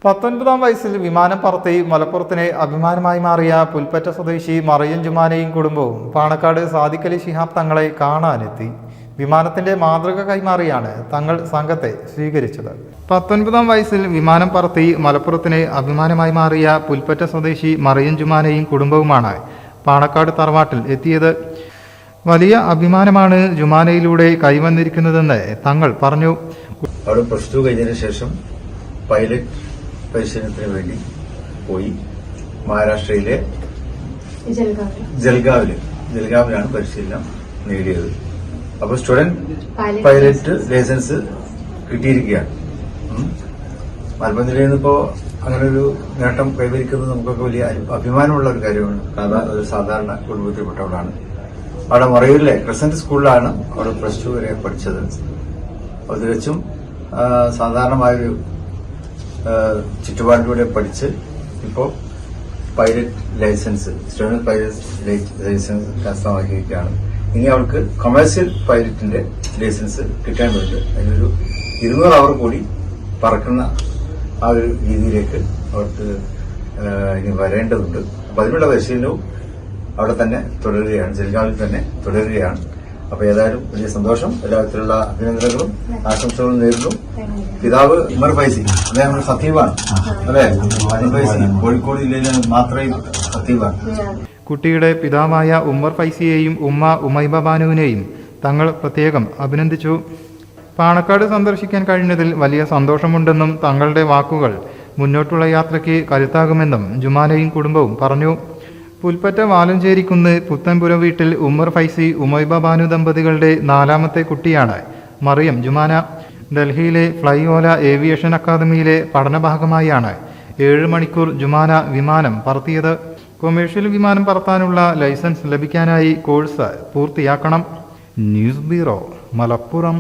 19-ാം വയസ്സിൽ വിമാനം പറത്തി മലപ്പുറത്തിന് അഭിമാനമായി മാറിയ പുൽപ്പറ്റ സ്വദേശി മറിയം ജുമാനയും കുടുംബവും പാണക്കാട് സാദിഖ് അലി ശിഹാബ് തങ്ങളെ കാണാനെത്തി. വിമാനത്തിന്റെ മാതൃക കൈമാറിയാണ് തങ്ങൾ സംഘത്തെ സ്വീകരിച്ചത്. 19-ാം വയസ്സിൽ വിമാനം പറത്തി മലപ്പുറത്തിന് അഭിമാനമായി മാറിയ പുൽപ്പറ്റ സ്വദേശി മറിയം ജുമാനയും കുടുംബവുമാണ് പാണക്കാട് തറവാട്ടിൽ എത്തിയത്. വലിയ അഭിമാനമാണ് ജുമാനയിലൂടെ കൈവന്നിരിക്കുന്നതെന്ന് തങ്ങൾ പറഞ്ഞു. അവിടെ പ്ലസ് ടു കഴിഞ്ഞതിന് ശേഷം പൈലറ്റ് പരിശീലനത്തിന് വേണ്ടി പോയി. മഹാരാഷ്ട്രയിലെ ജൽഗാവിലാണ് പരിശീലനം നേടിയത്. അപ്പോൾ സ്റ്റുഡന്റ് പൈലറ്റ് ലൈസൻസ് കിട്ടിയിരിക്കുകയാണ്. മലപ്പുറം ജില്ലയിൽ നിന്നിപ്പോ അങ്ങനെ ഒരു നേട്ടം കൈവരിക്കുന്നത് നമുക്കൊക്കെ വലിയ അഭിമാനമുള്ള ഒരു കാര്യമാണ്. ഒരു സാധാരണ കുടുംബത്തിൽപ്പെട്ടവളാണ്. അവിടെ മറയൂരിലെ ക്രസന്റ് സ്കൂളിലാണ് അവിടെ പ്ലസ് ടു വരെ പഠിച്ചത്. അത് തികച്ചും സാധാരണമായൊരു ചുറ്റുപാടിലൂടെ പഠിച്ച് ഇപ്പോൾ pilot licence student pilot licence കരസ്ഥമാക്കിയിരിക്കുകയാണ്. ഇനി അവർക്ക് കൊമേഴ്സ്യൽ പൈലറ്റിന്റെ ലൈസൻസ് കിട്ടേണ്ടതുണ്ട്. അതിനൊരു 200 അവർ കൂടി പറക്കുന്ന ആ ഒരു രീതിയിലേക്ക് അവർക്ക് ഇനി വരേണ്ടതുണ്ട്. അപ്പൊ അതിനുള്ള പരിശീലനവും അവിടെ തന്നെ തുടരുകയാണ്, ജൽഗാവിൽ തന്നെ തുടരുകയാണ്. അപ്പൊ ഏതായാലും വലിയ സന്തോഷം. എല്ലാവിധത്തിലുള്ള അഭിനന്ദനങ്ങളും ആശംസകളും നേരുന്നു. പിതാവ് ഉമർ ഫൈസി, അദ്ദേഹം സത്തീവാണ്, അല്ലെ? ഫൈസി കോഴിക്കോട് ജില്ലയിലെ മാത്രമേ സത്തീവാണ്. കുട്ടിയുടെ പിതാവായ ഉമർ ഫൈസിയെയും ഉമ്മ ഉമൈബ ബാനുവിനെയും തങ്ങൾ പ്രത്യേകം അഭിനന്ദിച്ചു. പാണക്കാട് സന്ദർശിക്കാൻ കഴിഞ്ഞതിൽ വലിയ സന്തോഷമുണ്ടെന്നും തങ്ങളുടെ വാക്കുകൾ മുന്നോട്ടുള്ള യാത്രയ്ക്ക് കരുത്താകുമെന്നും ജുമാനയും കുടുംബവും പറഞ്ഞു. പുൽപ്പറ്റ വാലഞ്ചേരിക്കുന്ന് പുത്തൻപുരം വീട്ടിൽ ഉമർ ഫൈസി ഉമൈബ ബാനു ദമ്പതികളുടെ 4ാമത്തെ കുട്ടിയാണ് മറിയം ജുമാന. ഡൽഹിയിലെ ഫ്ലൈ ഓല ഏവിയേഷൻ അക്കാദമിയിലെ പഠനഭാഗമായാണ് 7 മണിക്കൂർ ജുമാന വിമാനം പറത്തിയത്. കൊമേഴ്ഷ്യൽ വിമാനം പറത്താനുള്ള ലൈസൻസ് ലഭിക്കാനായി കോഴ്സ് പൂർത്തിയാക്കണം. News bureau, Malappuram.